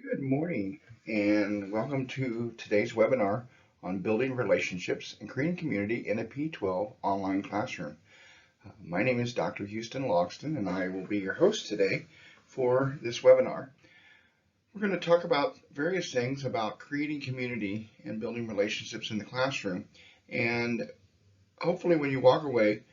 Good morning and welcome to today's webinar on building relationships and creating community in a P12 online classroom. My name is Dr. Houston Logston and I will be your host today for this webinar. We're going to talk about various things about creating community and building relationships in the classroom, and hopefully when you walk away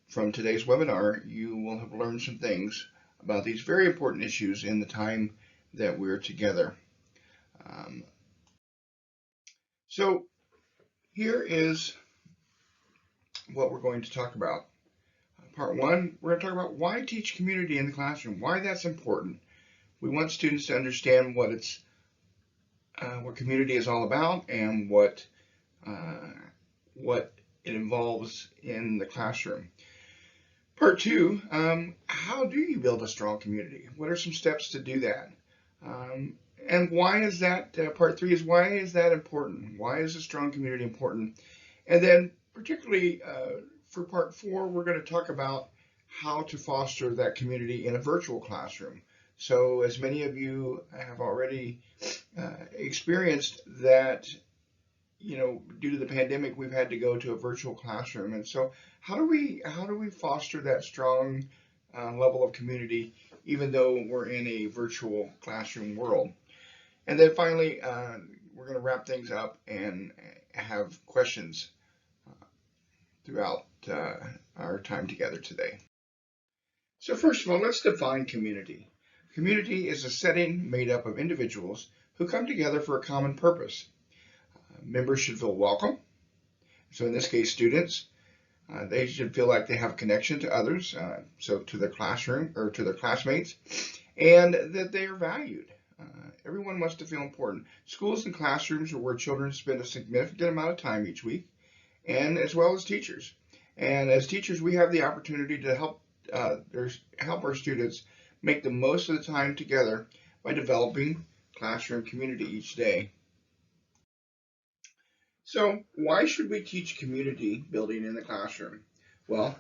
from today's webinar you will have learned some things about these very important issues in the time that we're together. So here is what we're going to talk about. Part one, we're going to talk about why teach community in the classroom, why that's important. We want students to understand what community is all about and what it involves in the classroom. Part two, how do you build a strong community? What are some steps to do that? And why is that, part three is why is that important? Why is a strong community important? And then particularly for part four, we're going to talk about how to foster that community in a virtual classroom. So as many of you have already experienced that, due to the pandemic, we've had to go to a virtual classroom. And so how do we foster that strong level of community, even though we're in a virtual classroom world? And then finally, we're going to wrap things up and have questions throughout our time together today. So first of all, let's define community. Community is a setting made up of individuals who come together for a common purpose. Members should feel welcome. So in this case, students, they should feel like they have a connection to others, so to their classroom or to their classmates, and that they are valued. Everyone wants to feel important. Schools and classrooms are where children spend a significant amount of time each week, and as well as teachers. And as teachers, we have the opportunity to help our students make the most of the time together by developing classroom community each day. So why should we teach community building in the classroom? Well,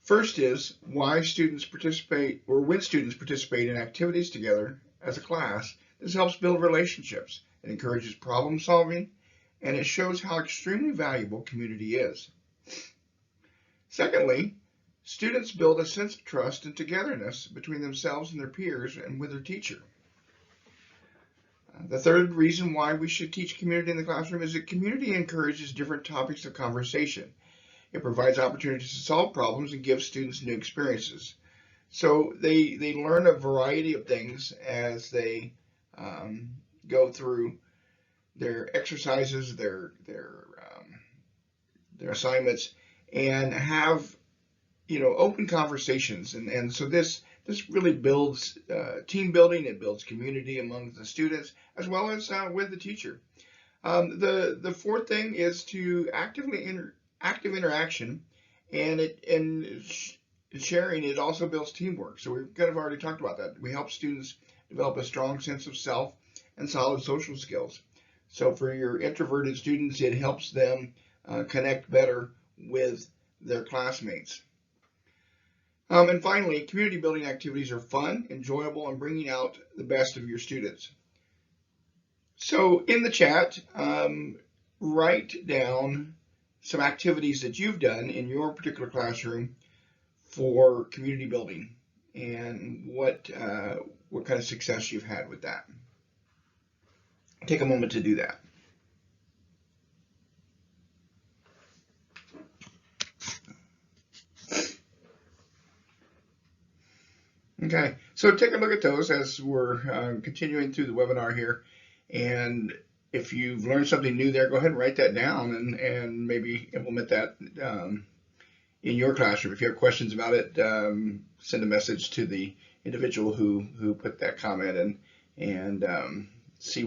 first is why students participate, or when students participate in activities together as a class. This helps build relationships. It encourages problem solving, and it shows how extremely valuable community is. Secondly, students build a sense of trust and togetherness between themselves and their peers and with their teacher. The third reason why we should teach community in the classroom is that community encourages different topics of conversation. It provides opportunities to solve problems and gives students new experiences. So they learn a variety of things as they go through their exercises, their assignments, and have open conversations. And so this really builds team building. It builds community among the students as well as with the teacher. The fourth thing is to active interaction, and sharing. It also builds teamwork. So we've kind of already talked about that. We help students develop a strong sense of self and solid social skills. So for your introverted students, it helps them connect better with their classmates. And finally, community building activities are fun, enjoyable, and bringing out the best of your students. So in the chat, write down some activities that you've done in your particular classroom for community building and what kind of success you've had with that. Take a moment to do that. Okay, so take a look at those as we're continuing through the webinar here. And if you've learned something new there, go ahead and write that down and maybe implement that in your classroom. If you have questions about it, send a message to the individual who put that comment and see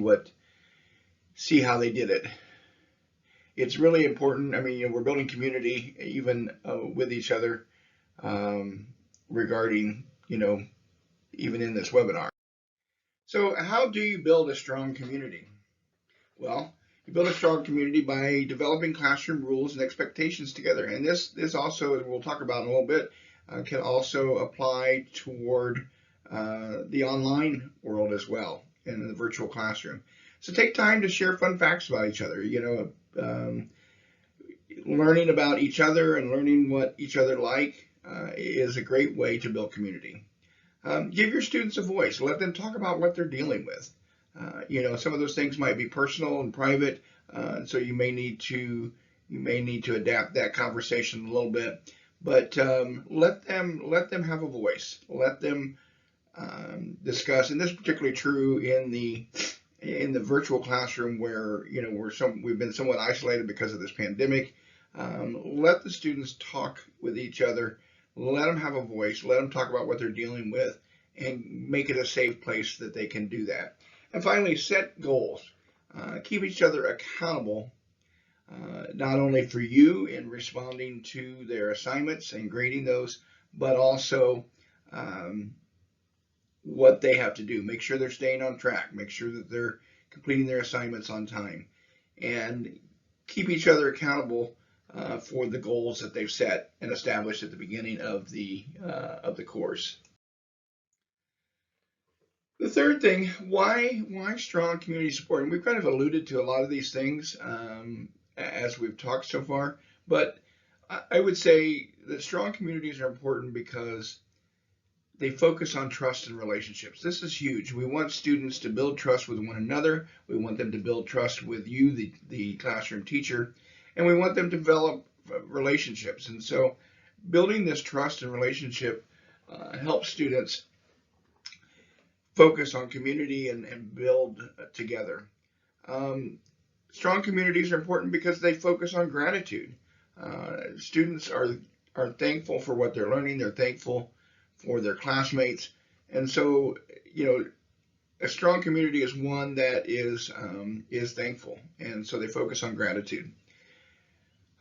how they did it. It's really important. I mean, we're building community even with each other regarding, even in this webinar. So how do you build a strong community? Well, you build a strong community by developing classroom rules and expectations together. And this also, as we'll talk about in a little bit, can also apply toward the online world as well. in the virtual classroom. So take time to share fun facts about each other. Learning about each other and learning what each other like is a great way to build community. Give your students a voice. Let them talk about what they're dealing with. Some of those things might be personal and private, so you may need to adapt that conversation a little bit. But let them have a voice. Let them discuss, and this is particularly true in the virtual classroom where we've been somewhat isolated because of this pandemic. Let the students talk with each other. Let them have a voice. Let them talk about what they're dealing with, and make it a safe place that they can do that. And finally, set goals. Keep each other accountable, not only for you in responding to their assignments and grading those, but also what they have to do. Make sure they're staying on track. Make sure that they're completing their assignments on time, and keep each other accountable for the goals that they've set and established at the beginning of the course. The third thing, why strong community support? And we've kind of alluded to a lot of these things as we've talked so far, but I would say that strong communities are important because they focus on trust and relationships. This is huge. We want students to build trust with one another. We want them to build trust with you, the classroom teacher, and we want them to develop relationships. And so building this trust and relationship helps students focus on community and build together. Strong communities are important because they focus on gratitude. Students are thankful for what they're learning. They're thankful for their classmates. And so, a strong community is one that is thankful. And so they focus on gratitude.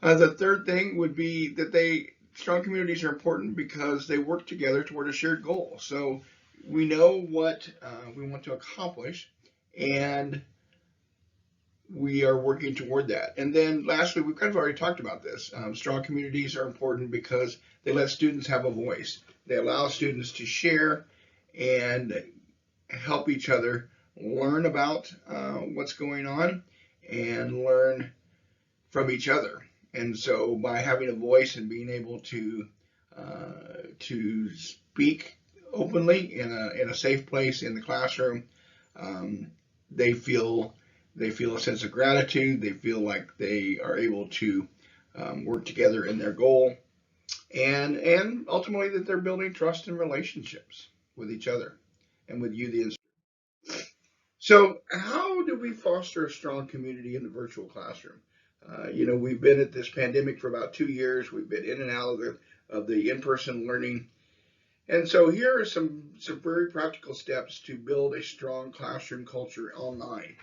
The third thing would be that strong communities are important because they work together toward a shared goal. So we know what we want to accomplish, and we are working toward that. And then lastly, we've kind of already talked about this. Strong communities are important because they let students have a voice. They allow students to share and help each other learn about what's going on and learn from each other. And so by having a voice and being able to speak openly in a safe place in the classroom, they feel a sense of gratitude. They feel like they are able to work together in their goal, and ultimately that they're building trust and relationships with each other and with you, the instructor. So how do we foster a strong community in the virtual classroom? We've been at this pandemic for about 2 years. We've been in and out of the in-person learning. And so here are some very practical steps to build a strong classroom culture online.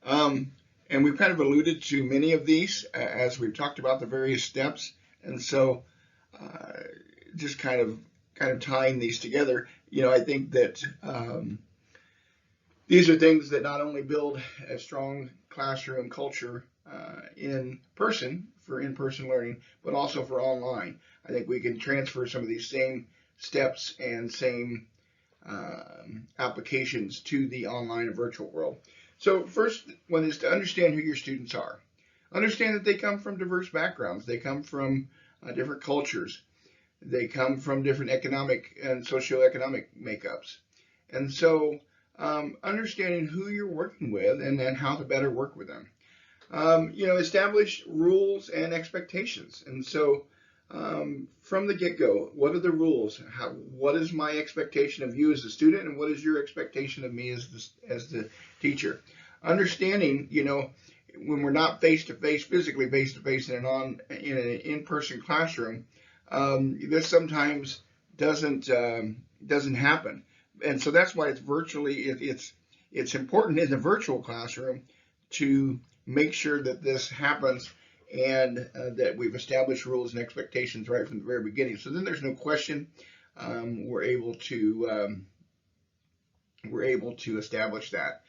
And we've kind of alluded to many of these as we've talked about the various steps. And so just kind of tying these together, I think that these are things that not only build a strong classroom culture in person for in-person learning, but also for online. I think we can transfer some of these same steps and same applications to the online and virtual world. So first one is to understand who your students are. Understand that they come from diverse backgrounds. They come from different cultures. They come from different economic and socioeconomic makeups. And so understanding who you're working with and then how to better work with them. Establish rules and expectations. And so from the get-go, what are the rules? What is my expectation of you as a student, and what is your expectation of me as the teacher? Understanding, when we're not face-to-face, physically face-to-face in an in-person classroom, this sometimes doesn't happen. And so that's why it's important in the virtual classroom to make sure that this happens and that we've established rules and expectations right from the very beginning. So then there's no question we're able to establish that.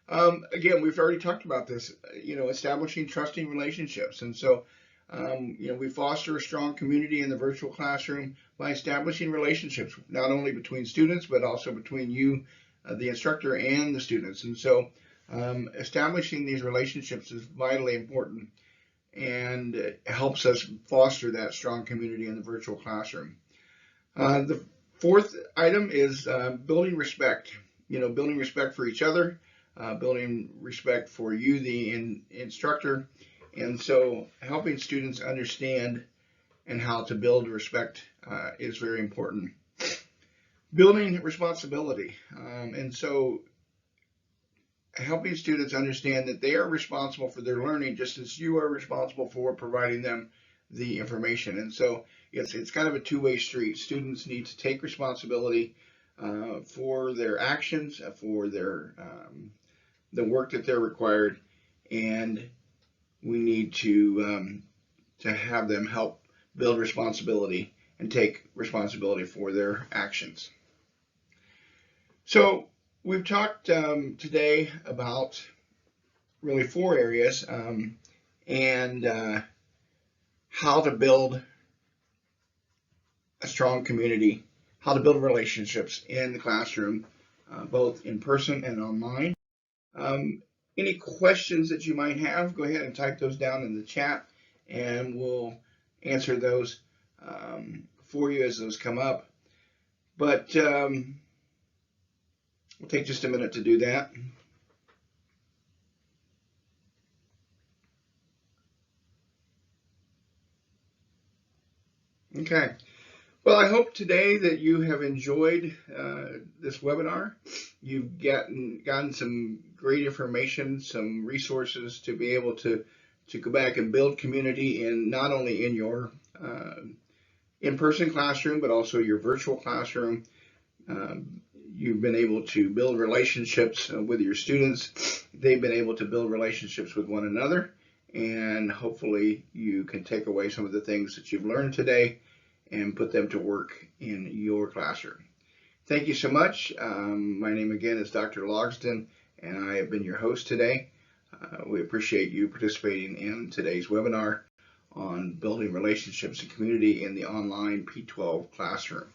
Again, we've already talked about this, establishing trusting relationships. And so, we foster a strong community in the virtual classroom by establishing relationships, not only between students, but also between you, the instructor and the students. And so establishing these relationships is vitally important and helps us foster that strong community in the virtual classroom. The fourth item is building respect. Building respect for each other, building respect for you, the instructor, and so helping students understand and how to build respect is very important. Building responsibility, and so helping students understand that they are responsible for their learning just as you are responsible for providing them the information. And so it's kind of a two-way street. Students need to take responsibility for their actions, for their the work that they're required, and we need to have them help build responsibility and take responsibility for their actions. So we've talked today about really four areas and how to build a strong community, how to build relationships in the classroom, both in person and online. Any questions that you might have, go ahead and type those down in the chat, and we'll answer those for you as those come up. But we'll take just a minute to do that. Okay. Well, I hope today that you have enjoyed this webinar. You've gotten some great information, some resources to be able to go back and build community in not only in your in-person classroom, but also your virtual classroom. You've been able to build relationships with your students. They've been able to build relationships with one another, and hopefully you can take away some of the things that you've learned today and put them to work in your classroom. Thank you so much. My name again is Dr. Logsdon, and I have been your host today. We appreciate you participating in today's webinar on building relationships and community in the online P12 classroom.